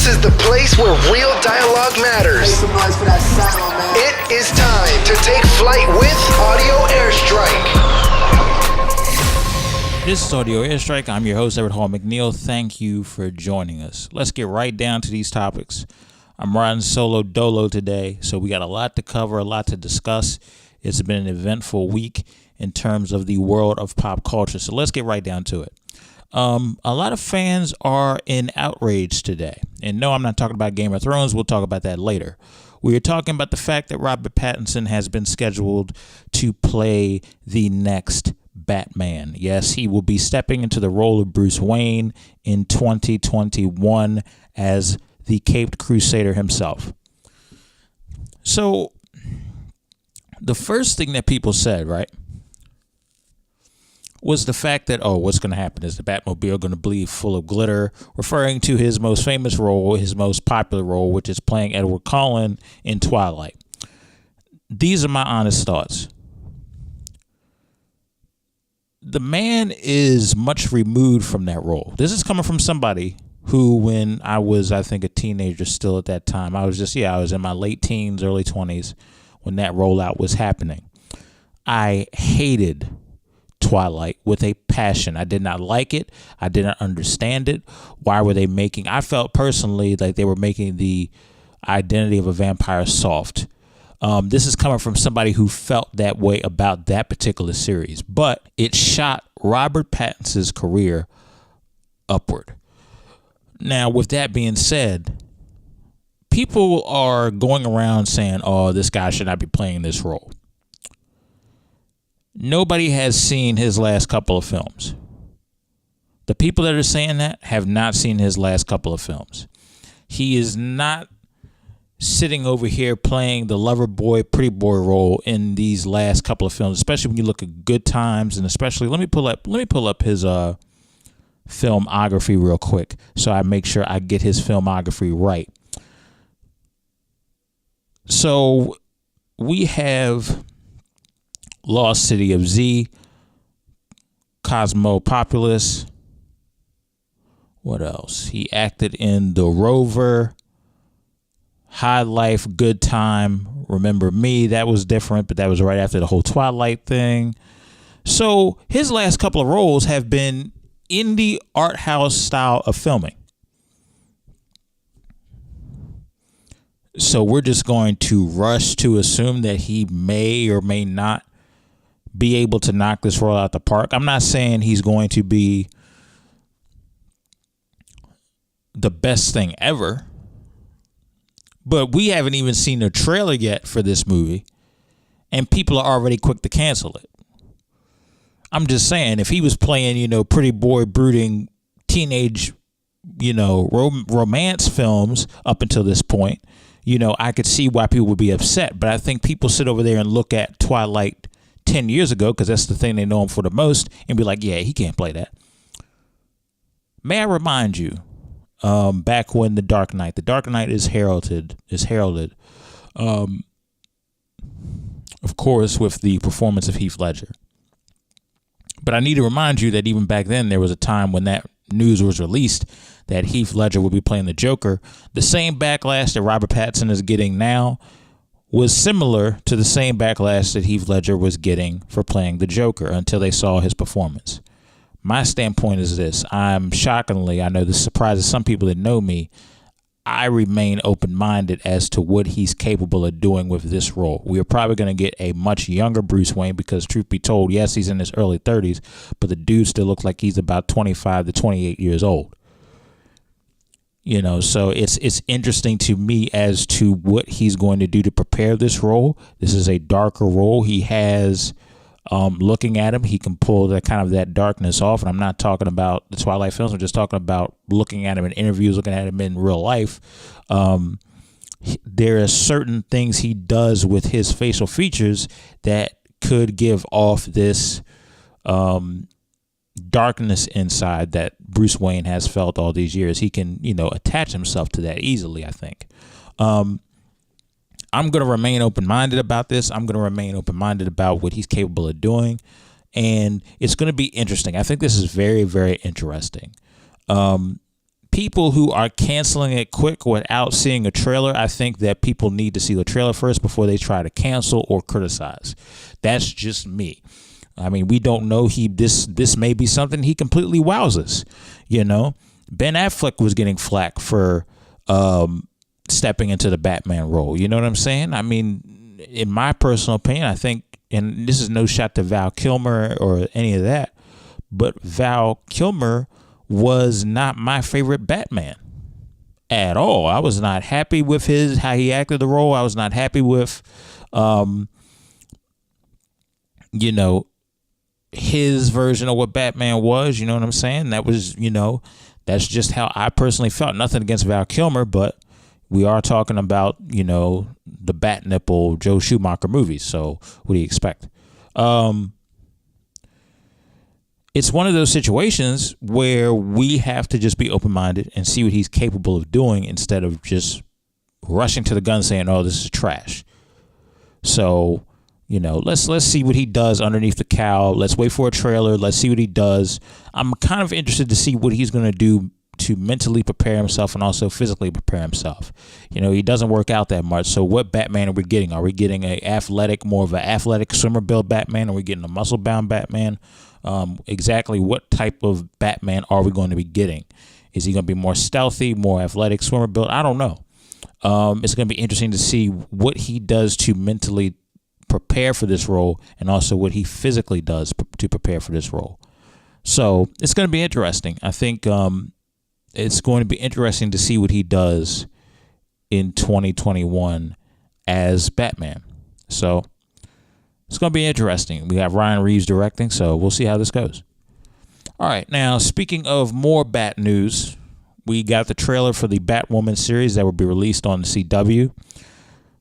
This is the place where real dialogue matters. Make some noise for that sound, man. It is time to take flight with Audio Airstrike. This is Audio Airstrike. I'm your host, Everett Hall-McNeill. Thank you for joining us. Let's get right down to these topics. I'm riding solo dolo today, so we got a lot to cover, a lot to discuss. It's been an eventful week in terms of the world of pop culture, so let's get right down to it. A lot of fans are in outrage today. And no, I'm not talking about Game of Thrones. We'll talk about that later. We are talking about the fact that Robert Pattinson has been scheduled to play the next Batman. Yes, he will be stepping into the role of Bruce Wayne in 2021 as the Caped Crusader himself. So, the first thing that people said, right, was the fact that, oh, what's going to happen is the Batmobile going to be full of glitter, referring to his most famous role, his most popular role, which is playing Edward Cullen in Twilight. These are my honest thoughts. The man is much removed from that role. This is coming from somebody who, when I was, I think, a teenager still at that time, I was in my late teens, early 20s when that rollout was happening. I hated Twilight with a passion. I did not like it. I did not understand it. Why were they making, I felt personally like they were making the identity of a vampire soft. This is coming from somebody who felt that way about that particular series, but it shot Robert Pattinson's career upward. Now, with that being said, people are going around saying, oh, this guy should not be playing this role. Nobody has seen his last couple of films. The people that are saying that have not seen his last couple of films. He is not sitting over here playing the lover boy, pretty boy role in these last couple of films, especially when you look at Good Times, and especially let me pull up his filmography real quick so I make sure I get his filmography right. So we have Lost City of Z, Cosmopolis. What else? He acted in The Rover, High Life, Good Time, Remember Me. That was different, but that was right after the whole Twilight thing. So his last couple of roles have been indie art house style of filming. So we're just going to rush to assume that he may or may not be able to knock this role out the park. I'm not saying he's going to be the best thing ever, but we haven't even seen a trailer yet for this movie, and people are already quick to cancel it. I'm just saying, if he was playing, pretty boy brooding teenage, romance films up until this point, I could see why people would be upset. But I think people sit over there and look at Twilight 10 years ago, because that's the thing they know him for the most, and be like, yeah, he can't play that. May I remind you, back when The Dark Knight is heralded, of course, with the performance of Heath Ledger. But I need to remind you that even back then, there was a time when that news was released that Heath Ledger would be playing the Joker. The same backlash that Robert Pattinson is getting now was similar to the same backlash that Heath Ledger was getting for playing the Joker until they saw his performance. My standpoint is this. I know this surprises some people that know me. I remain open-minded as to what he's capable of doing with this role. We are probably going to get a much younger Bruce Wayne because, truth be told, yes, he's in his early 30s, but the dude still looks like he's about 25 to 28 years old. So it's interesting to me as to what he's going to do to prepare this role. This is a darker role. He has, looking at him, he can pull that darkness off. And I'm not talking about the Twilight films. I'm just talking about looking at him in interviews, looking at him in real life. There are certain things he does with his facial features that could give off this darkness inside that Bruce Wayne has felt all these years. He can, attach himself to that easily, I think. I'm going to remain open-minded about this. I'm going to remain open-minded about what he's capable of doing. And it's going to be interesting. I think this is very, very interesting. people who are canceling it quick without seeing a trailer, I think that people need to see the trailer first before they try to cancel or criticize. That's just me. I mean, we don't know. This may be something he completely wows us. You know, Ben Affleck was getting flack for stepping into the Batman role. You know what I'm saying? I mean, in my personal opinion, I think, and this is no shot to Val Kilmer or any of that, but Val Kilmer was not my favorite Batman at all. I was not happy with how he acted the role. I was not happy with, his version of what Batman was. You know what I'm saying? That was, that's just how I personally felt. Nothing against Val Kilmer, but we are talking about, the Bat Nipple Joe Schumacher movies. So what do you expect? It's one of those situations where we have to just be open-minded and see what he's capable of doing instead of just rushing to the gun saying, oh, this is trash. So, let's see what he does underneath the cowl. Let's wait for a trailer. Let's see what he does. I'm kind of interested to see what he's going to do to mentally prepare himself and also physically prepare himself. He doesn't work out that much. So what Batman are we getting? Are we getting more of an athletic swimmer build Batman? Are we getting a muscle bound Batman? Exactly what type of Batman are we going to be getting? Is he going to be more stealthy, more athletic swimmer build? I don't know. It's going to be interesting to see what he does to mentally prepare for this role and also what he physically does to prepare for this role. So it's going to be interesting. I think it's going to be interesting to see what he does in 2021 as Batman. So it's going to be interesting. We have Ryan Reeves directing, so we'll see how this goes. All right, now speaking of more Bat news, we got the trailer for the Batwoman series that will be released on the CW.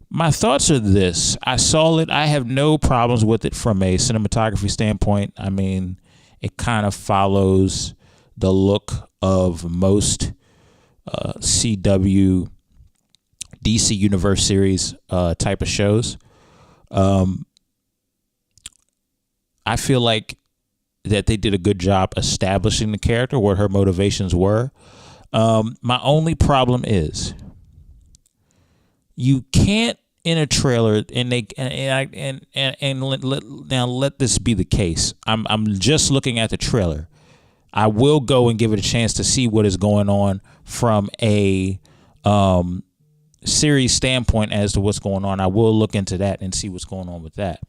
My thoughts are this. I saw it. I have no problems with it from a cinematography standpoint. I mean, it kind of follows the look of most CW, DC Universe series type of shows. I feel like that they did a good job establishing the character, what her motivations were. My only problem is you can't in a trailer, and let this be the case. I'm just looking at the trailer. I will go and give it a chance to see what is going on from a series standpoint as to what's going on. I will look into that and see what's going on with that.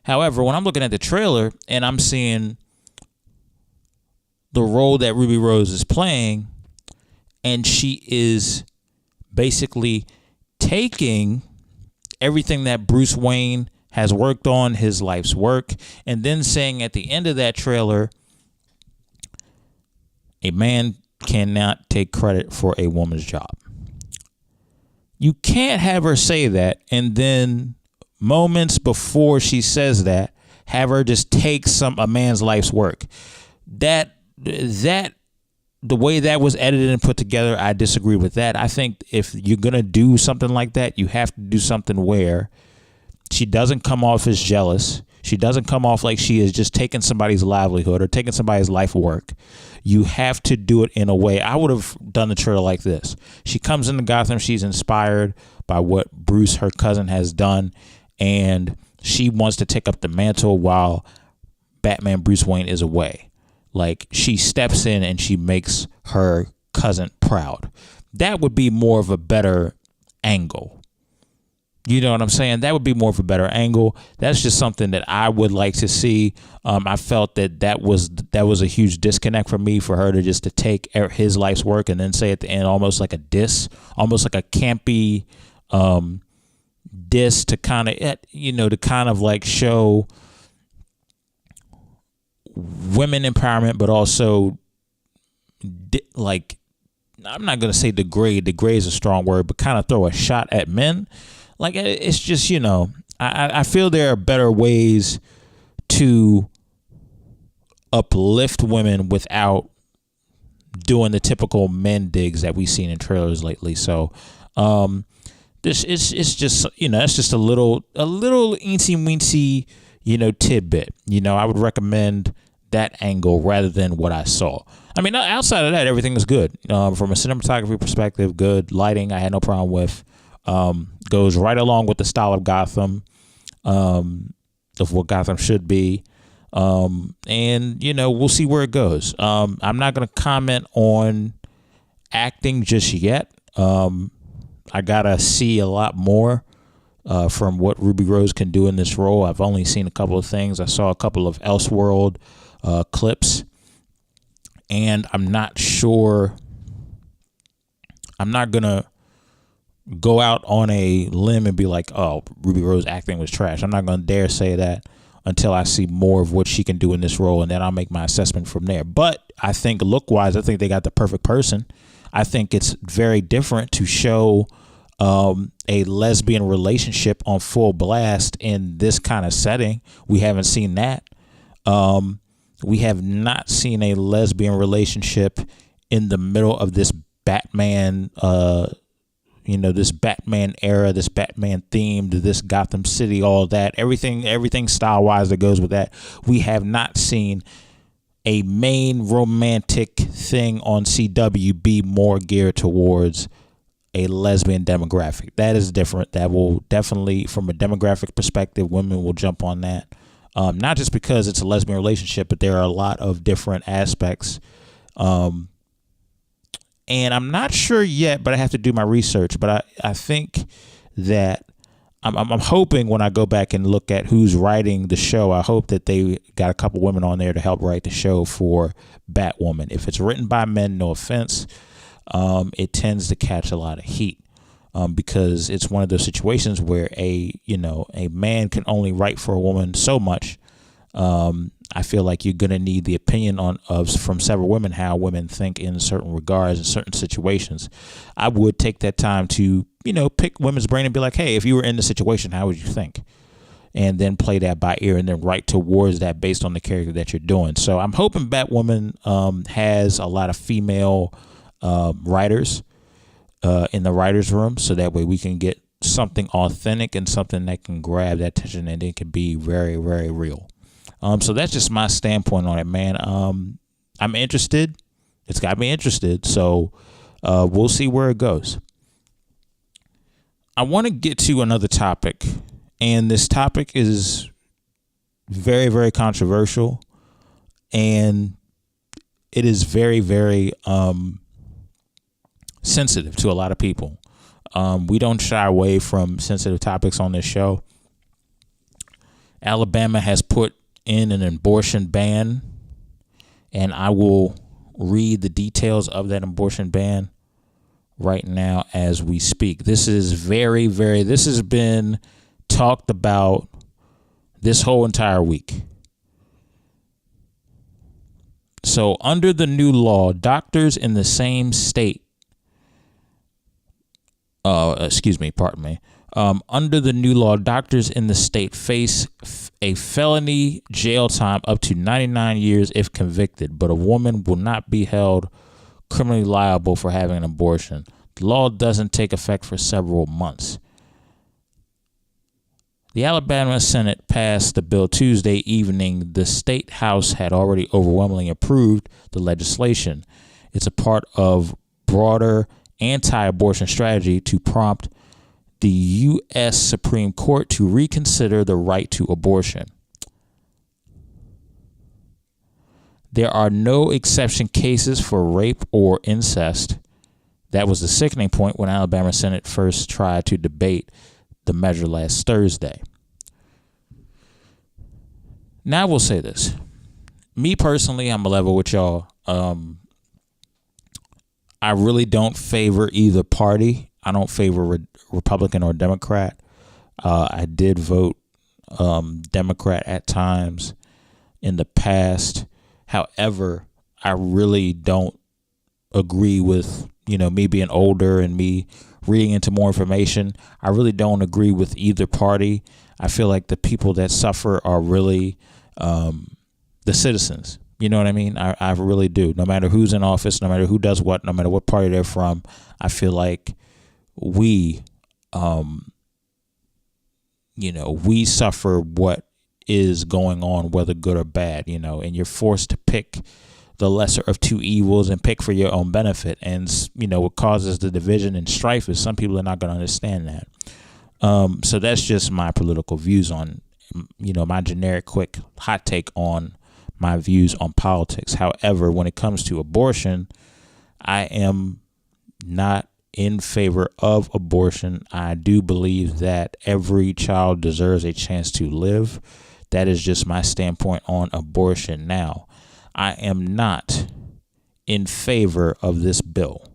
However, when I'm looking at the trailer and I'm seeing the role that Ruby Rose is playing, and she is basically taking everything that Bruce Wayne has worked on, his life's work, and then saying at the end of that trailer, a man cannot take credit for a woman's job. You can't have her say that and then moments before she says that, have her just take a man's life's work. That the way that was edited and put together, I disagree with that. I think if you're gonna do something like that, you have to do something where she doesn't come off as jealous. She doesn't come off like she is just taking somebody's livelihood or taking somebody's life work. You have to do it in a way. I would have done the trailer like this. She comes into Gotham. She's inspired by what Bruce, her cousin, has done, and she wants to take up the mantle while Batman Bruce Wayne is away. Like, she steps in and she makes her cousin proud. That would be more of a better angle. You know what I'm saying? That would be more of a better angle. That's just something that I would like to see. I felt that was a huge disconnect for me, for her to take his life's work and then say at the end, almost like a diss, almost like a campy diss to kind of like show women empowerment, but also like, I'm not going to say degrade is a strong word, but kind of throw a shot at men. Like, it's just, I feel there are better ways to uplift women without doing the typical men digs that we've seen in trailers lately. So it's just, it's just a little eensy weensy, tidbit. I would recommend that angle rather than what I saw. I mean, outside of that, everything was good. From a cinematography perspective, good. Lighting, I had no problem with. Goes right along with the style of Gotham, of what Gotham should be. And, you know, we'll see where it goes. I'm not going to comment on acting just yet. I got to see a lot more from what Ruby Rose can do in this role. I've only seen a couple of things. I saw a couple of Elseworld clips, and I'm not sure. I'm not going to go out on a limb and be like, oh, Ruby Rose acting was trash. I'm not going to dare say that until I see more of what she can do in this role, and then I'll make my assessment from there. But I think look-wise, I think they got the perfect person. I think it's very different to show a lesbian relationship on full blast in this kind of setting. We haven't seen that. We have not seen a lesbian relationship in the middle of this Batman, this Batman era, this Batman themed, this Gotham City, all that, everything style wise that goes with that. We have not seen a main romantic thing on CW be more geared towards a lesbian demographic. That is different. That will definitely, from a demographic perspective, women will jump on that. Not just because it's a lesbian relationship, but there are a lot of different aspects. And I'm not sure yet, but I have to do my research. But I think that I'm hoping when I go back and look at who's writing the show, I hope that they got a couple women on there to help write the show for Batwoman. If it's written by men, no offense, it tends to catch a lot of heat because it's one of those situations where a man can only write for a woman so much. I feel like you're going to need the opinion from several women, how women think in certain regards, in certain situations. I would take that time to, pick women's brain and be like, hey, if you were in the situation, how would you think? And then play that by ear and then write towards that based on the character that you're doing. So I'm hoping Batwoman has a lot of female writers in the writer's room, so that way we can get something authentic and something that can grab that attention and it can be very, very real. So that's just my standpoint on it, man. I'm interested. It's got me interested. So we'll see where it goes. I want to get to another topic, and this topic is very, very controversial, and it is very, very sensitive to a lot of people. We don't shy away from sensitive topics on this show. Alabama has put in an abortion ban, and I will read the details of that abortion ban right now as we speak. This is this has been talked about this whole entire week. So under the new law, doctors in the same state, under the new law, doctors in the state face a felony jail time up to 99 years if convicted, but a woman will not be held criminally liable for having an abortion. The law doesn't take effect for several months. The Alabama Senate passed the bill Tuesday evening. The state house had already overwhelmingly approved the legislation. It's a part of broader anti-abortion strategy to prompt the U.S. Supreme Court to reconsider the right to abortion. There are no exception cases for rape or incest. That was the sickening point when Alabama Senate first tried to debate the measure last Thursday. Now I will say this. Me personally, I'm a level with y'all. I really don't favor either party. I don't favor Republican or Democrat. I did vote Democrat at times in the past. However, I really don't agree with, me being older and me reading into more information. I really don't agree with either party. I feel like the people that suffer are really the citizens. You know what I mean? I really do. No matter who's in office, no matter who does what, no matter what party they're from, I feel like we suffer what is going on, whether good or bad, and you're forced to pick the lesser of two evils and pick for your own benefit. And, what causes the division and strife is some people are not going to understand that. So that's just my political views on, my generic quick hot take on my views on politics. However, when it comes to abortion, I am not in favor of abortion. I do believe that every child deserves a chance to live. That is just my standpoint on abortion. Now, I am not in favor of this bill.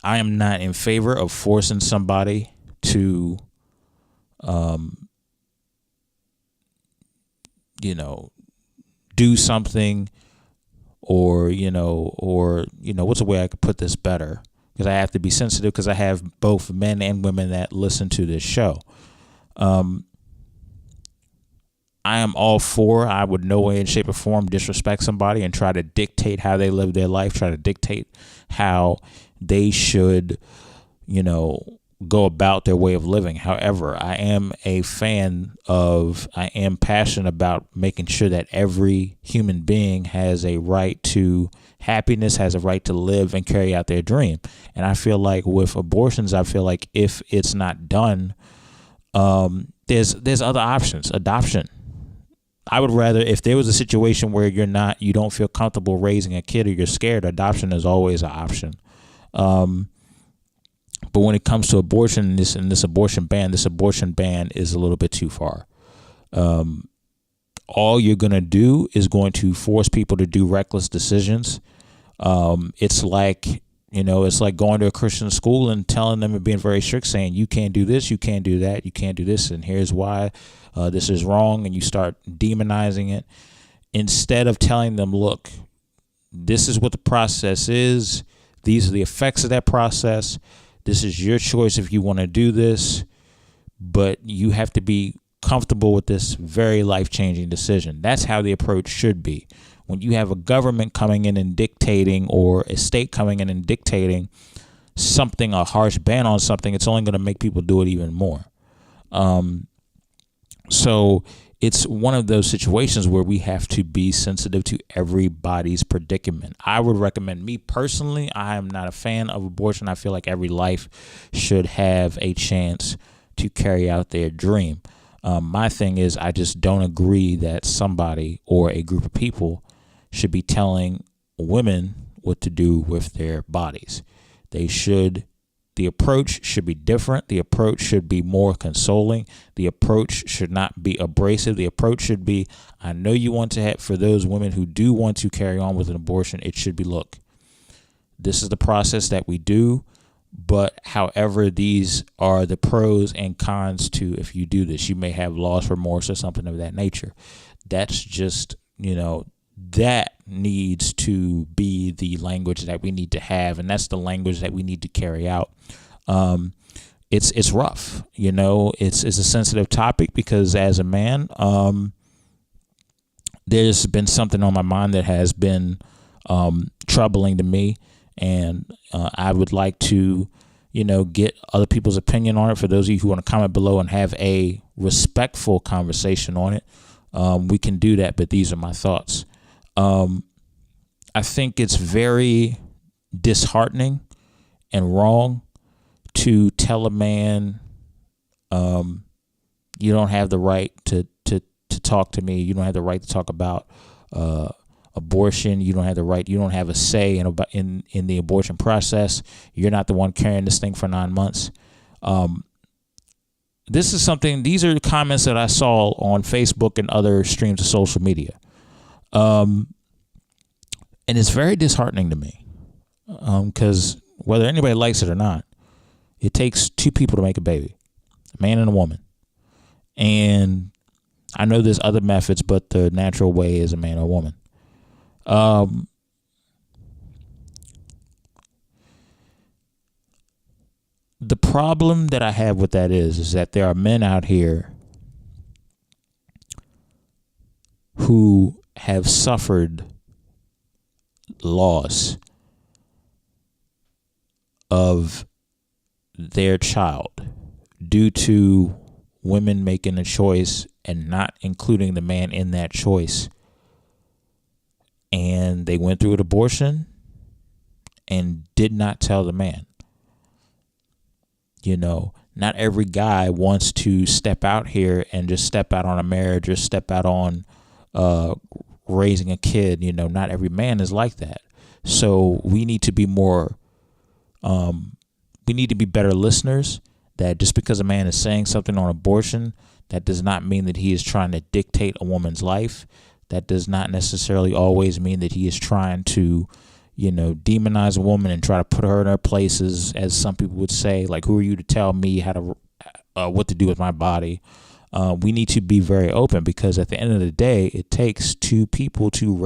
I am not in favor of forcing somebody to, do something, or what's a way I could put this better? Because I have to be sensitive, because I have both men and women that listen to this show. I am all for, I would no way in shape or form disrespect somebody and try to dictate how they live their life, try to dictate how they should, go about their way of living. However, I am passionate about making sure that every human being has a right to happiness, has a right to live and carry out their dream. And I feel like with abortions, if it's not done, there's other options. Adoption. I would rather, if there was a situation where you don't feel comfortable raising a kid, or you're scared, adoption is always an option. But when it comes to abortion, this abortion ban is a little bit too far. All you're going to do is going to force people to do reckless decisions. It's like going to a Christian school and telling them and being very strict, saying you can't do this, you can't do that, you can't do this, and here's why this is wrong, and you start demonizing it instead of telling them, look, this is what the process is. These are the effects of that process. This is your choice if you want to do this, but you have to be comfortable with this very life-changing decision. That's how the approach should be. When you have a government coming in and dictating, or a state coming in and dictating something, a harsh ban on something, it's only going to make people do it even more. So it's one of those situations where we have to be sensitive to everybody's predicament. I would recommend, me personally, I am not a fan of abortion. I feel like every life should have a chance to carry out their dream. My thing is, I just don't agree that somebody or a group of people should be telling women what to do with their bodies. The approach should be different. The approach should be more consoling. The approach should not be abrasive. The approach should be, I know you want to have, for those women who do want to carry on with an abortion, it should be, look, this is the process that we do, but however, these are the pros and cons to, if you do this, you may have loss, remorse, or something of that nature. That's just, that needs to be the language that we need to have, and that's the language that we need to carry out. It's rough, it's a sensitive topic, because as a man, there's been something on my mind that has been troubling to me, and I would like to get other people's opinion on it. For those of you who want to comment below and have a respectful conversation on it, we can do that, but these are my thoughts. I think it's very disheartening and wrong to tell a man, you don't have the right to talk to me. You don't have the right to talk about abortion. You don't have the right. You don't have a say in the abortion process. You're not the one carrying this thing for 9 months. These are the comments that I saw on Facebook and other streams of social media. And it's very disheartening to me, because whether anybody likes it or not, it takes two people to make a baby, a man and a woman. And I know there's other methods, but the natural way is a man or a woman. The problem that I have with that is that there are men out here who have suffered loss of their child due to women making a choice and not including the man in that choice. And they went through an abortion and did not tell the man. You know, not every guy wants to step out here and just step out on a marriage or step out on raising a kid. You know, not every man is like that. So we need to be more, we need to be better listeners, that just because a man is saying something on abortion, that does not mean that he is trying to dictate a woman's life. That does not necessarily always mean that he is trying to, you know, demonize a woman and try to put her in her places, as some people would say, like, who are you to tell me how to, what to do with my body? We need to be very open, because at the end of the day, it takes two people to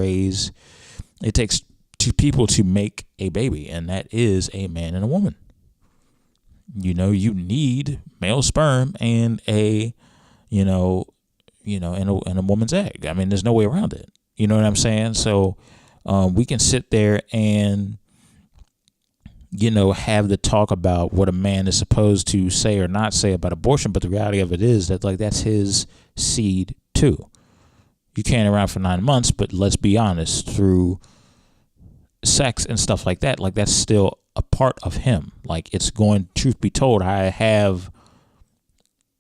make a baby, and that is a man and a woman. You know, you need male sperm and a woman's egg. I mean, there's no way around it. You know what I'm saying? So we can sit there and, you know, have the talk about what a man is supposed to say or not say about abortion. But the reality of it is that, like, that's his seed too. You can't around for 9 months, but let's be honest, through sex and stuff like that, like, that's still a part of him. Like, it's going, truth be told, I have,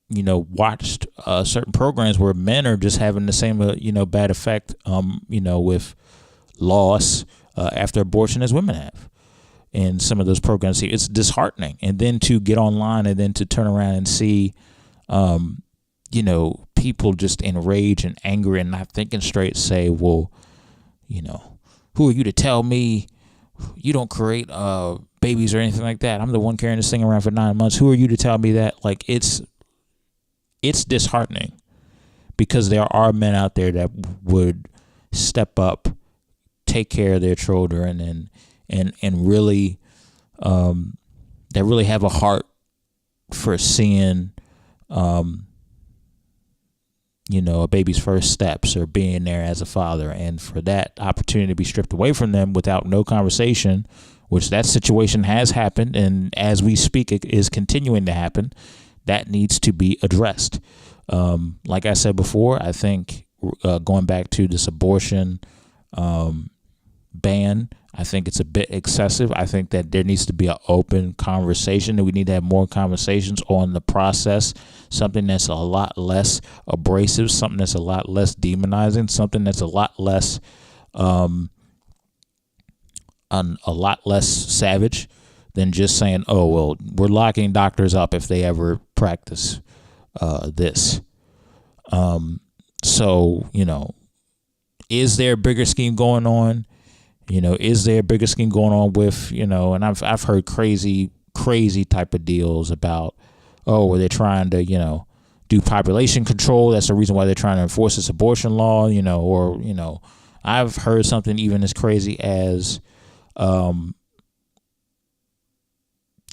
you know, watched certain programs where men are just having the same, bad effect, with loss after abortion as women have. And some of those programs, it's disheartening. And then to get online and then to turn around and see, people just enraged and angry and not thinking straight say, well, you know, who are you to tell me you don't create babies or anything like that? I'm the one carrying this thing around for 9 months. Who are you to tell me that? Like, it's disheartening, because there are men out there that would step up, take care of their children, and really, that really have a heart for seeing, a baby's first steps, or being there as a father. And for that opportunity to be stripped away from them without no conversation, which that situation has happened, and as we speak, it is continuing to happen, that needs to be addressed. Like I said before, I think going back to this abortion ban, I think it's a bit excessive. I think that there needs to be an open conversation, that we need to have more conversations on the process, something that's a lot less abrasive, something that's a lot less demonizing, something that's a lot less savage than just saying, oh, well, we're locking doctors up if they ever practice this. So, is there a bigger scheme going on? Is there a bigger scheme going on with, and I've heard crazy type of deals about, where they're trying to, do population control. That's the reason why they're trying to enforce this abortion law, or, I've heard something even as crazy as, and,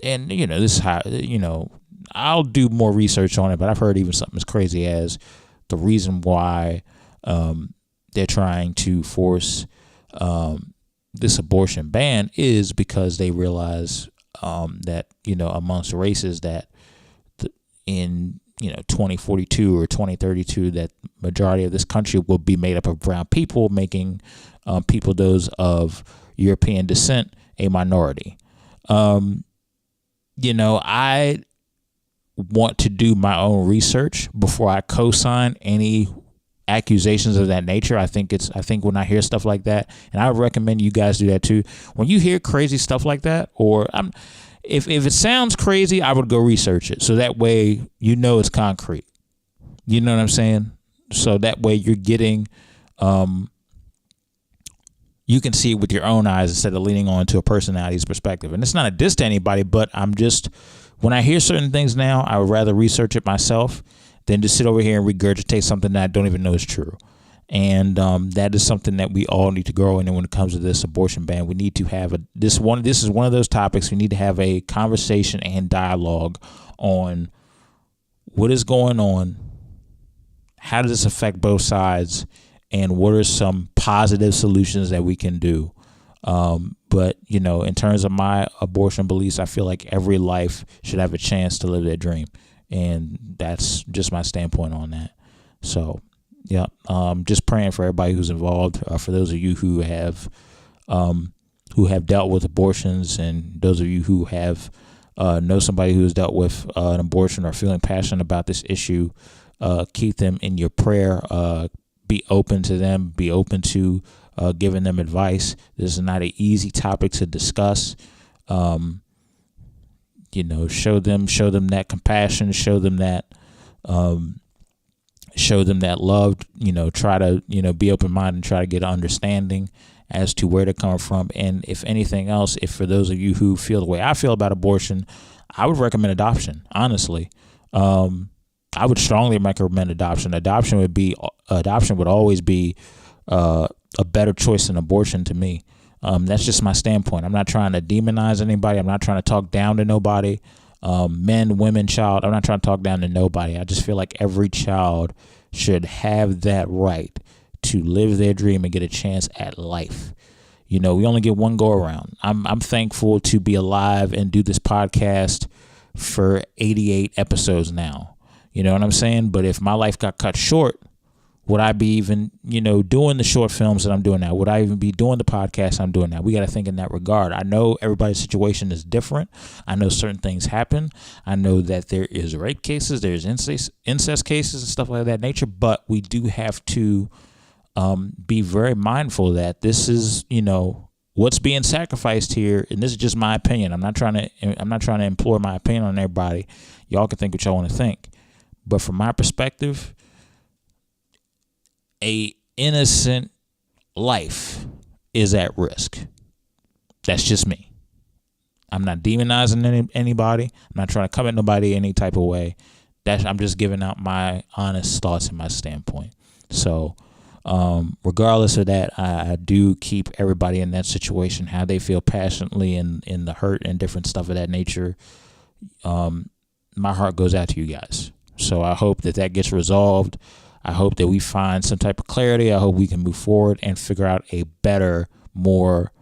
this is how, I'll do more research on it, but I've heard even something as crazy as the reason why they're trying to force this abortion ban is because they realize that, amongst races, that in 2042 or 2032, that majority of this country will be made up of brown people, making people those of European descent a minority. I want to do my own research before I co-sign any accusations of that nature. I think when I hear stuff like that, and I would recommend you guys do that too, when you hear crazy stuff like that, or if it sounds crazy, I would go research it, so that way it's concrete. You know what I'm saying? So that way you're getting, you can see it with your own eyes instead of leaning on to a personality's perspective. And it's not a diss to anybody, but when I hear certain things now, I would rather research it myself than to sit over here and regurgitate something that I don't even know is true. And that is something that we all need to grow in. And when it comes to this abortion ban, we need to have this is one of those topics. We need to have a conversation and dialogue on what is going on, how does this affect both sides, and what are some positive solutions that we can do. But, in terms of my abortion beliefs, I feel like every life should have a chance to live their dream. And that's just my standpoint on that. So, yeah, just praying for everybody who's involved. For those of you who have dealt with abortions, and those of you who have know somebody who has dealt with an abortion or feeling passionate about this issue, keep them in your prayer. Be open to them. Be open to giving them advice. This is not an easy topic to discuss. Show them that compassion, show them that love, try to, be open-minded and try to get an understanding as to where they're coming from. And if anything else, if for those of you who feel the way I feel about abortion, I would recommend adoption. Honestly, I would strongly recommend adoption. Adoption would always be a better choice than abortion to me. That's just my standpoint. I'm not trying to demonize anybody. I'm not trying to talk down to nobody. Men, women, child. I'm not trying to talk down to nobody. I just feel like every child should have that right to live their dream and get a chance at life. We only get one go around. I'm thankful to be alive and do this podcast for 88 episodes now. You know what I'm saying? But if my life got cut short, would I be even, doing the short films that I'm doing now? Would I even be doing the podcast I'm doing now? We got to think in that regard. I know everybody's situation is different. I know certain things happen. I know that there is rape cases, there's incest cases and stuff like that nature. But we do have to be very mindful that this is, what's being sacrificed here. And this is just my opinion. I'm not trying to implore my opinion on everybody. Y'all can think what y'all want to think. But from my perspective, a innocent life is at risk. That's just me. I'm not demonizing anybody. I'm not trying to come at nobody any type of way. I'm just giving out my honest thoughts and my standpoint. So, regardless of that, I do keep everybody in that situation, how they feel passionately in the hurt and different stuff of that nature. My heart goes out to you guys. So I hope that gets resolved. I hope that we find some type of clarity. I hope we can move forward and figure out a better, more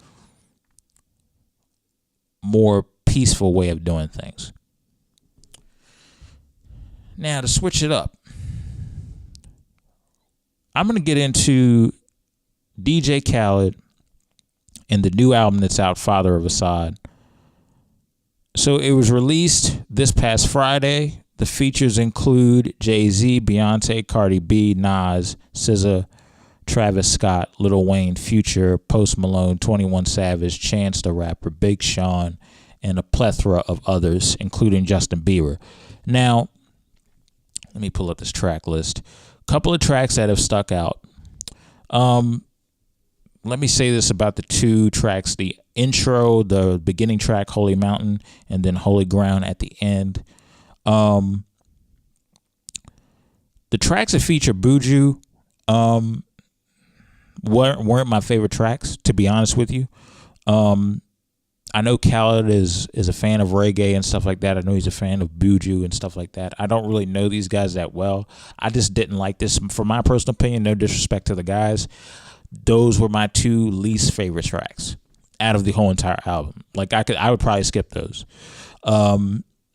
peaceful way of doing things. Now, to switch it up, I'm going to get into DJ Khaled and the new album that's out, Father of Asahd. So it was released this past Friday. The features include Jay-Z, Beyonce, Cardi B, Nas, SZA, Travis Scott, Lil Wayne, Future, Post Malone, 21 Savage, Chance the Rapper, Big Sean, and a plethora of others, including Justin Bieber. Now, let me pull up this track list. A couple of tracks that have stuck out. Let me say this about the two tracks. The intro, the beginning track, Holy Mountain, and then Holy Ground at the end. The tracks that feature Buju weren't my favorite tracks, to be honest with you. I know Khaled is a fan of reggae and stuff like that. I know he's a fan of Buju and stuff like that. I don't really know these guys that well. I just didn't like this. For my personal opinion, no disrespect to the guys, those were my two least favorite tracks out of the whole entire album. Like I would probably skip those.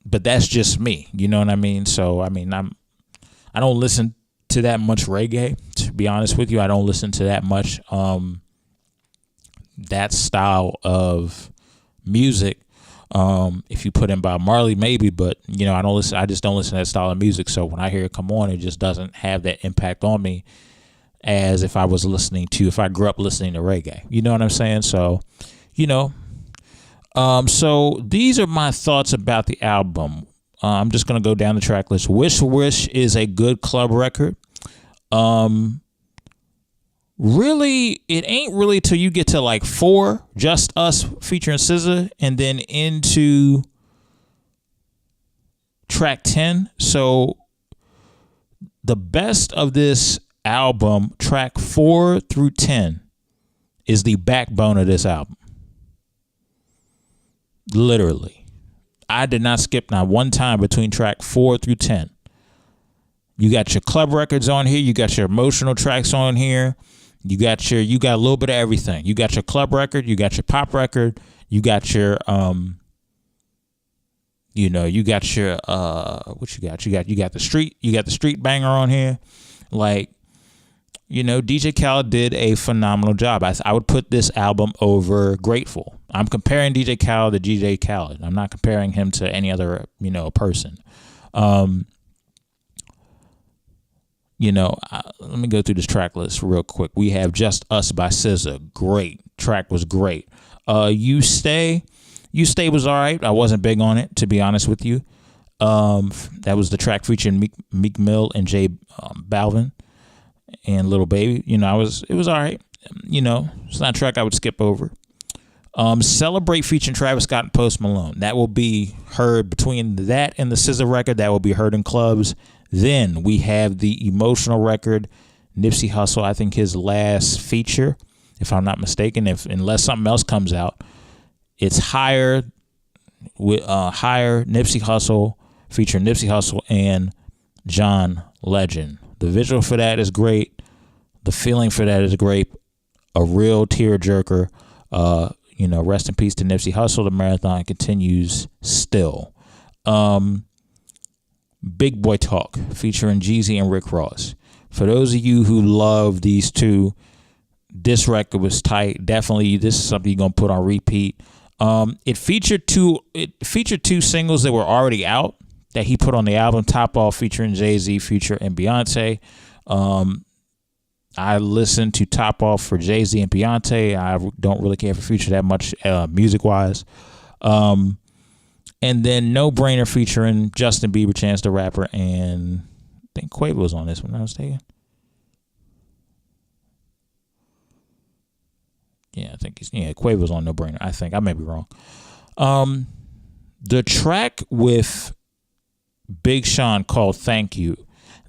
But that's just me, you know what I mean? So I don't listen to that much reggae, to be honest with you. I don't listen to that much that style of music. If you put in Bob Marley, maybe, but I just don't listen to that style of music. So when I hear it come on, it just doesn't have that impact on me as if I grew up listening to reggae. You know what I'm saying? So, so these are my thoughts about the album. I'm just going to go down the track list. Wish Wish is a good club record. Really, it ain't really till you get to like 4, Just Us featuring SZA, and then into track 10. So the best of this album, track 4 through 10, is the backbone of this album. Literally. I did not skip not one time between track 4 through 10. You got your club records on here. You got your emotional tracks on here. You got a little bit of everything. You got your club record. You got your pop record. You got your You know, you got your what you got? You got the street banger on here. Like, you know, DJ Khaled did a phenomenal job. I would put this album over Grateful. I'm comparing DJ Khaled to DJ Khaled. I'm not comparing him to any other, you know, person. You know, let me go through this track list real quick. We have Just Us by SZA. Great. Track was great. You Stay was all right. I wasn't big on it, to be honest with you. That was the track featuring Meek Mill and J Balvin and Lil Baby. You know, it was all right. You know, it's not a track I would skip over. Celebrate featuring Travis Scott and Post Malone. That will be heard between that and the SZA record. That will be heard in clubs. Then we have the Emotional record, Nipsey Hussle. I think his last feature, if I'm not mistaken, unless something else comes out, it's Higher with Nipsey Hussle featuring Nipsey Hussle and John Legend. The visual for that is great. The feeling for that is great. A real tearjerker. You know, rest in peace to Nipsey Hussle. The marathon continues still. Big Boy Talk featuring Jeezy and Rick Ross. For those of you who love these two, this record was tight. Definitely, this is something you're gonna put on repeat. It featured two singles that were already out that he put on the album. Top Off featuring Jay-Z, Future, and Beyonce. I listened to Top Off for Jay-Z and Beyonce. I don't really care for Future that much music-wise. And then No Brainer featuring Justin Bieber, Chance the Rapper, and I think Quavo was on this one, I was taking. Yeah, I think Quavo's on No Brainer. I think I may be wrong. The track with Big Sean called Thank You,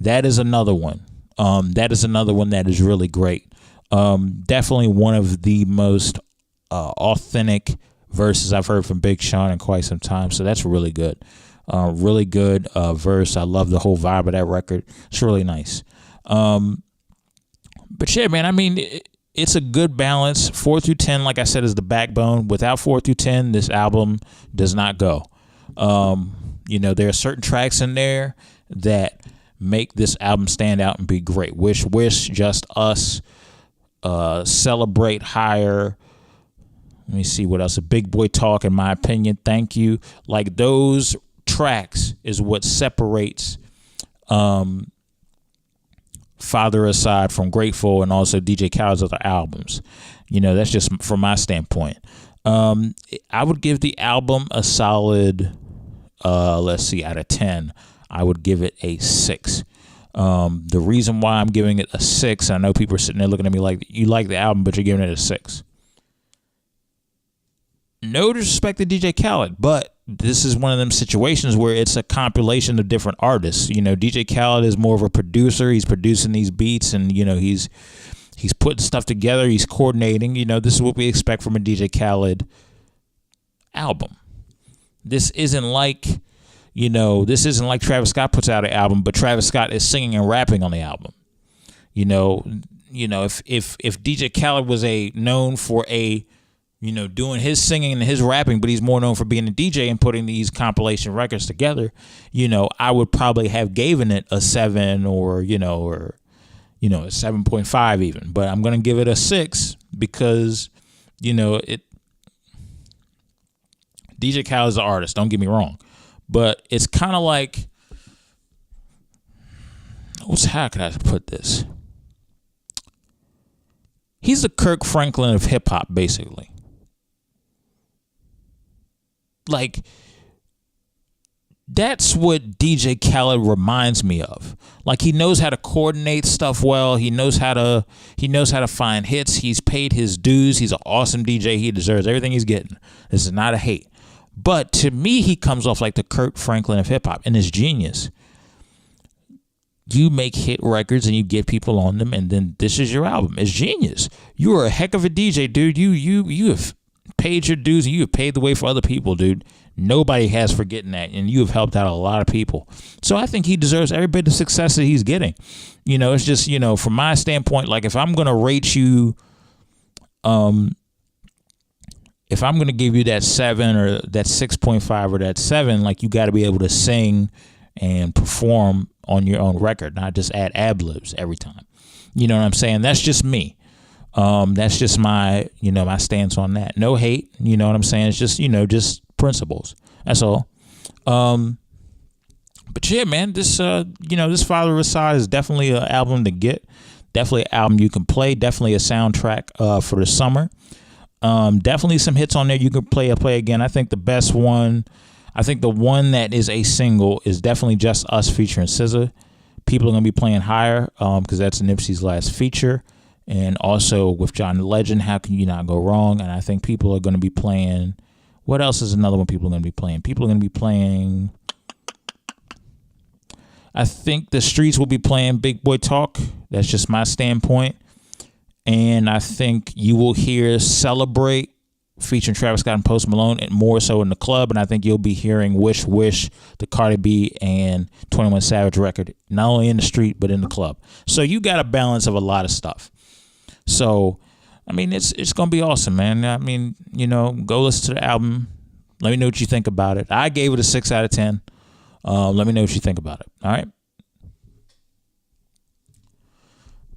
that is another one. That is another one that is really great. Definitely one of the most authentic verses I've heard from Big Sean in quite some time. So that's really good. Really good verse. I love the whole vibe of that record. It's really nice. But yeah, man, I mean, it's a good balance. 4 through 10, like I said, is the backbone. Without 4 through 10, this album does not go. You know, there are certain tracks in there that make this album stand out and be great. Wish, Just Us, Celebrate, Higher. Let me see what else. A Big Boy Talk, in my opinion. Thank You. Like, those tracks is what separates Father Asahd from Grateful and also DJ Khaled's other albums. You know, that's just from my standpoint. I would give the album a solid, let's see, out of 10, I would give it a 6. The reason why I'm giving it a 6, I know people are sitting there looking at me like, you like the album, but you're giving it a 6. No disrespect to DJ Khaled, but this is one of them situations where it's a compilation of different artists. You know, DJ Khaled is more of a producer. He's producing these beats, and you know, he's putting stuff together. He's coordinating. You know, this is what we expect from a DJ Khaled album. This isn't like, you know, Travis Scott puts out an album, but Travis Scott is singing and rapping on the album. You know, if DJ Khaled was known for doing his singing and his rapping, but he's more known for being a DJ and putting these compilation records together, you know, I would probably have given it a 7 or a 7.5 even. But I'm going to give it a 6 because, you know, DJ Khaled is an artist, don't get me wrong. But it's kind of like, how could I put this? He's the Kirk Franklin of hip hop, basically. Like, that's what DJ Khaled reminds me of. Like, he knows how to coordinate stuff well. He knows how to find hits. He's paid his dues. He's an awesome DJ. He deserves everything he's getting. This is not a hate. But to me, he comes off like the Kirk Franklin of hip hop, and it's genius. You make hit records and you get people on them, and then this is your album. It's genius. You are a heck of a DJ, dude. You have paid your dues and you have paved the way for other people, dude. Nobody has forgotten that, and you have helped out a lot of people. So I think he deserves every bit of success that he's getting. You know, it's just, you know, from my standpoint, like if I'm gonna rate you, if I'm going to give you that 7 or that 6.5 or that 7, like, you got to be able to sing and perform on your own record, not just add ad-libs every time. You know what I'm saying? That's just me. That's just my, my stance on that. No hate, you know what I'm saying? It's just, just principles. That's all. But yeah, man, this Father of Asahd is definitely an album to get. Definitely an album you can play. Definitely a soundtrack for the summer. Definitely some hits on there you can play again. I think the best one, the one that is a single is definitely Just Us featuring SZA. People are going to be playing Higher because that's Nipsey's last feature. And also with John Legend, How Can You Not Go Wrong? And I think people are going to be playing, what else is another one people are going to be playing? People are going to be playing, I think the Streets will be playing Big Boy Talk. That's just my standpoint. And I think you will hear Celebrate featuring Travis Scott and Post Malone, and more so in the club. And I think you'll be hearing Wish Wish, the Cardi B and 21 Savage record, not only in the street, but in the club. So you got a balance of a lot of stuff. So, I mean, it's going to be awesome, man. I mean, go listen to the album. Let me know what you think about it. I gave it a 6 out of 10. Let me know what you think about it. All right.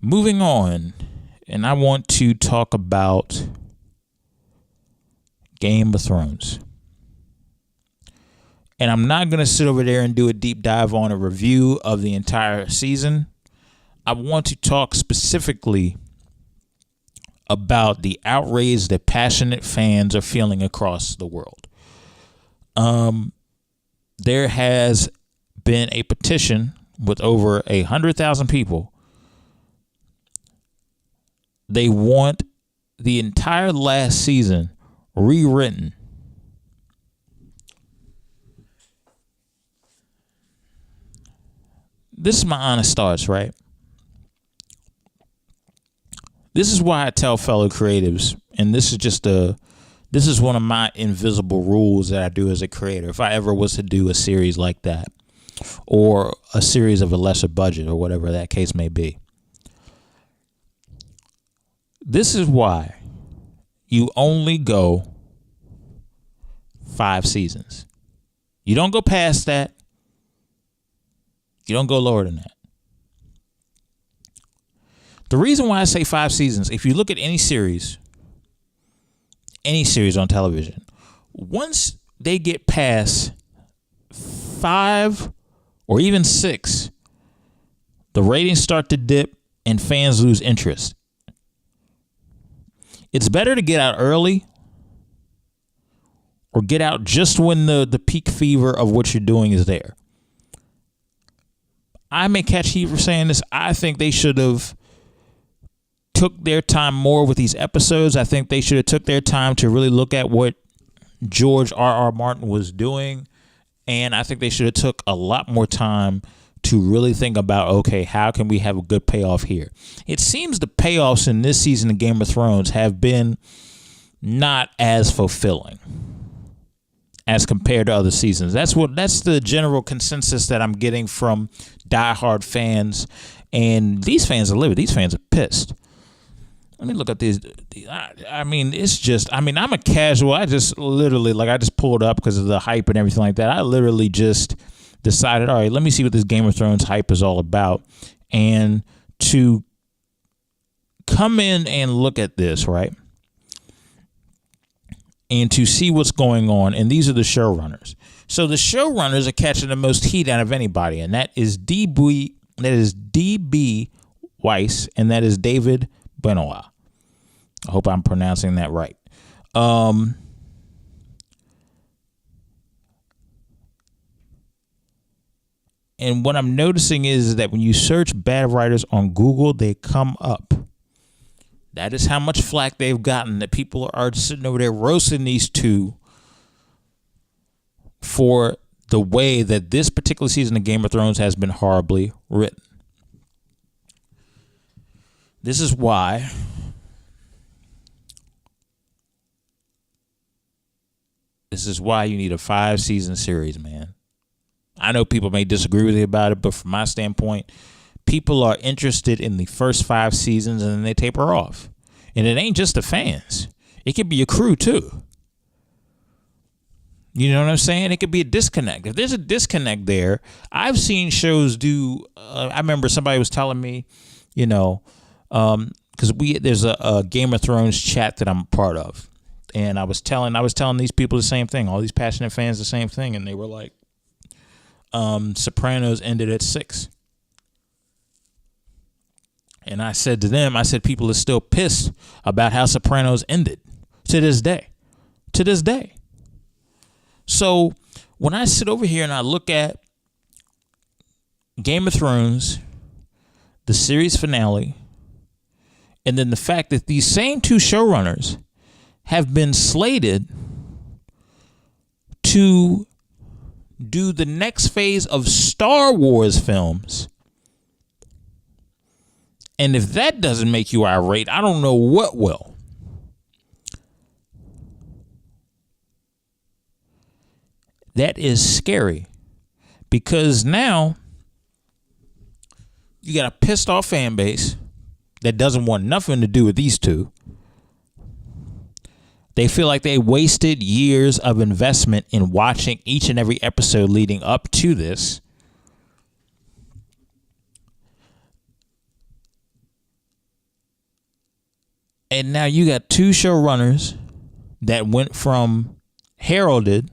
Moving on. And I want to talk about Game of Thrones. And I'm not going to sit over there and do a deep dive on a review of the entire season. I want to talk specifically about the outrage that passionate fans are feeling across the world. There has been a petition with over 100,000 people. They want the entire last season rewritten. This is my honest thoughts, right? This is why I tell fellow creatives, and this is one of my invisible rules that I do as a creator. If I ever was to do a series like that, or a series of a lesser budget, or whatever that case may be, this is why you only go 5 seasons. You don't go past that. You don't go lower than that. The reason why I say 5 seasons, if you look at any series on television, once they get past 5 or even 6, the ratings start to dip and fans lose interest. It's better to get out early or get out just when the peak fever of what you're doing is there. I may catch heat for saying this. I think they should have took their time more with these episodes. I think they should have took their time to really look at what George R.R. Martin was doing. And I think they should have took a lot more time to really think about, okay, how can we have a good payoff here? It seems the payoffs in this season of Game of Thrones have been not as fulfilling as compared to other seasons. That's the general consensus that I'm getting from diehard fans. And these fans are livid. These fans are pissed. Let me look at these. I mean, it's just, I'm a casual. I just pulled up because of the hype and everything like that. I literally just decided, all right, let me see what this Game of Thrones hype is all about. And to come in and look at this, right? And to see what's going on. And these are the showrunners. So the showrunners are catching the most heat out of anybody. And that is D.B. Weiss. And that is David Benoit. I hope I'm pronouncing that right. And what I'm noticing is that when you search bad writers on Google, they come up. That is how much flack they've gotten, that people are sitting over there roasting these two for the way that this particular season of Game of Thrones has been horribly written. This is why you need a 5-season series, man. I know people may disagree with me about it, but from my standpoint, people are interested in the first 5 seasons and then they taper off. And it ain't just the fans. It could be your crew too. You know what I'm saying? It could be a disconnect. If there's a disconnect there, I've seen shows do. I remember somebody was telling me, because there's a Game of Thrones chat that I'm a part of, and I was telling these people the same thing. All these passionate fans the same thing, and they were like, Sopranos ended at 6. And I said to them, people are still pissed about how Sopranos ended to this day. To this day. So when I sit over here and I look at Game of Thrones, the series finale, and then the fact that these same two showrunners have been slated to do the next phase of Star Wars films, and if that doesn't make you irate, I don't know what will. That is scary, because now you got a pissed off fan base that doesn't want nothing to do with these two. They feel like they wasted years of investment in watching each and every episode leading up to this. And now you got two showrunners that went from heralded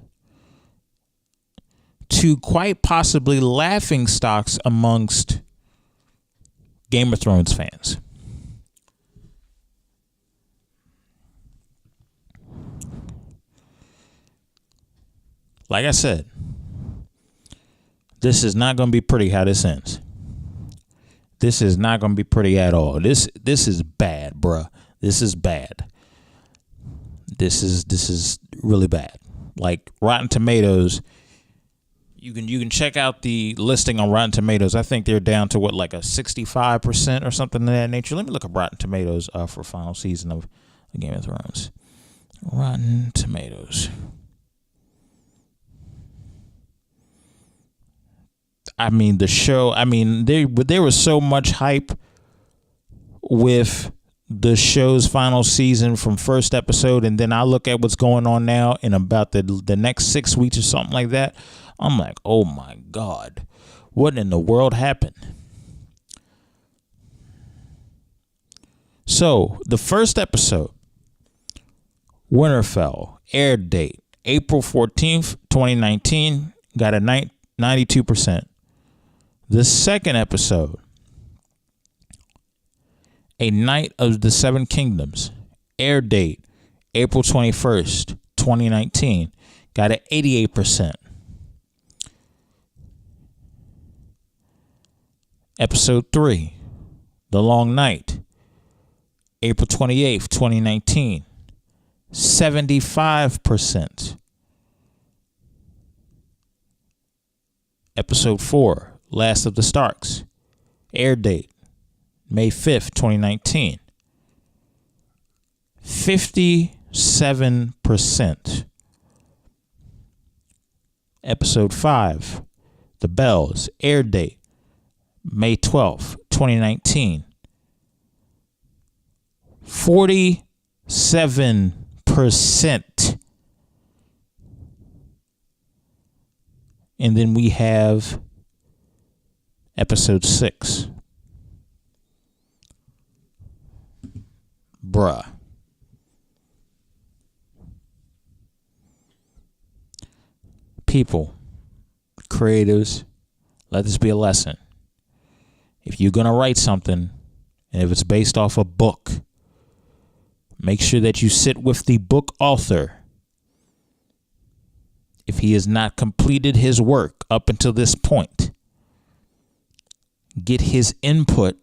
to quite possibly laughing stocks amongst Game of Thrones fans. Like I said, this is not going to be pretty how this ends. This is not going to be pretty at all. This is bad, bruh. This is bad. This is really bad. Like Rotten Tomatoes, you can check out the listing on Rotten Tomatoes. I think they're down to like a 65% or something of that nature. Let me look up Rotten Tomatoes for final season of Game of Thrones. Rotten Tomatoes. I mean, the show. I mean, there was so much hype with the show's final season from first episode, and then I look at what's going on now in about the next 6 weeks or something like that. I'm like, oh my God, what in the world happened? So the first episode, Winterfell, air date April 14th, 2019, got a 92%. The second episode, A Night of the Seven Kingdoms, air date April 21st, 2019, got an 88%. Episode 3, The Long Night, April 28th, 2019, 75%. Episode 4, Last of the Starks, air date May 5th, 2019, 57%. Episode 5, The Bells, air date May 12th, 2019, 47%. And then we have episode 6. Bruh. People, creatives, let this be a lesson. If you're going to write something, and if it's based off a book, make sure that you sit with the book author. If he has not completed his work up until this point, get his input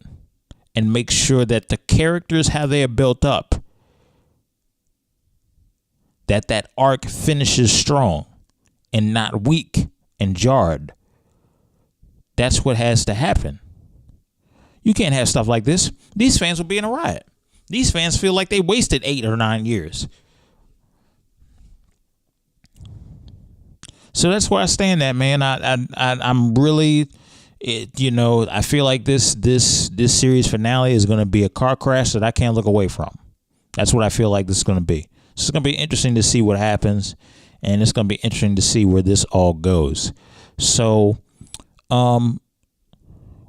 and make sure that the characters, how they are built up, that arc finishes strong and not weak and jarred. That's what has to happen. You can't have stuff like this. These fans will be in a riot. These fans feel like they wasted 8 or 9 years. So that's where I stand at, man. I'm really, I feel like this series finale is going to be a car crash that I can't look away from. That's what I feel like this is going to be. So it's going to be interesting to see what happens. and it's going to be interesting to see where this all goes. So, one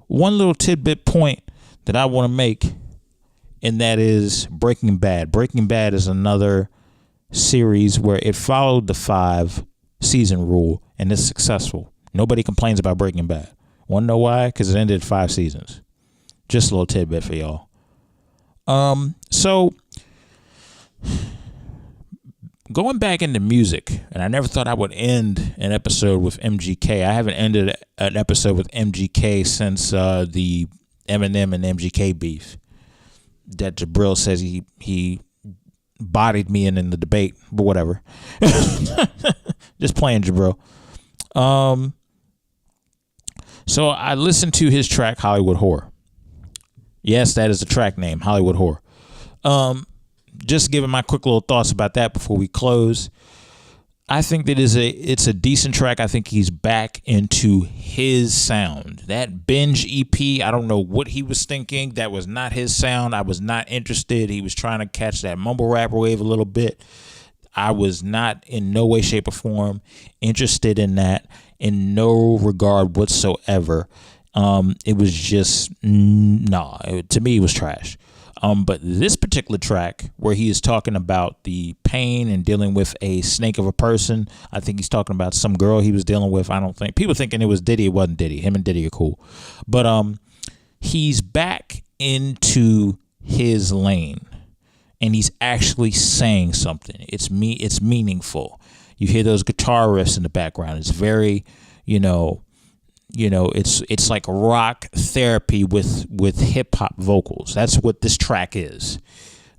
little tidbit point that I want to make, and that is Breaking Bad. Breaking Bad is another series where it followed the 5-season rule, and it's successful. Nobody complains about Breaking Bad. Want to know why? Because it ended 5 seasons. Just a little tidbit for y'all. So going back into music, and I never thought I would end an episode with MGK. I haven't ended an episode with MGK since the Eminem and MGK beef that Jabril says he bodied me in the debate, but whatever. Just playing, Jabril. So I listened to his track Hollywood Whore. Yes, that is the track name, Hollywood Whore. Just giving my quick little thoughts about that before we close. I think that it's a decent track. I think he's back into his sound. That Binge EP, I don't know what he was thinking. That was not his sound. I was not interested. He was trying to catch that mumble rap wave a little bit. I was not in no way, shape, or form interested in that, in no regard whatsoever. It was just, to me, it was trash. But this particular track where he is talking about the pain and dealing with a snake of a person, I think he's talking about some girl he was dealing with. I don't think people thinking it was Diddy. It wasn't Diddy. Him and Diddy are cool. But he's back into his lane and he's actually saying something. It's meaningful. You hear those guitar riffs in the background. It's very, it's like rock therapy with hip hop vocals. That's what this track is,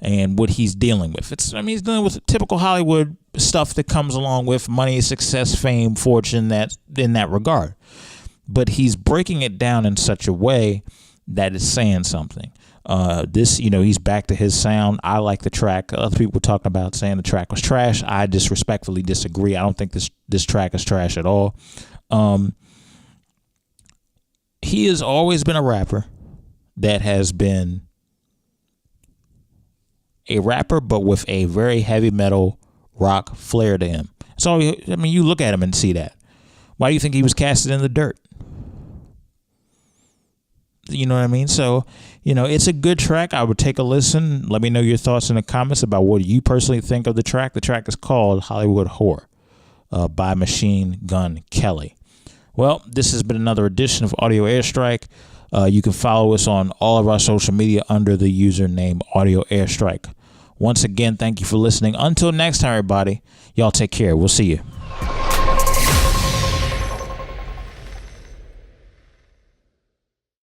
and what he's dealing with. He's dealing with typical Hollywood stuff that comes along with money, success, fame, fortune. That in that regard, but he's breaking it down in such a way that it's saying something. He's back to his sound. I like the track. Other people were talking about saying the track was trash. I disrespectfully disagree. I don't think this track is trash at all. He has always been a rapper that has been a rapper, but with a very heavy metal rock flair to him. So, you look at him and see that. Why do you think he was casted in the dirt? You know what I mean? So, it's a good track. I would take a listen. Let me know your thoughts in the comments about what you personally think of the track. The track is called Hollywood Whore by Machine Gun Kelly. Well, this has been another edition of Audio Airstrike. You can follow us on all of our social media under the username Audio Airstrike. Once again, thank you for listening. Until next time, everybody, y'all take care. We'll see you.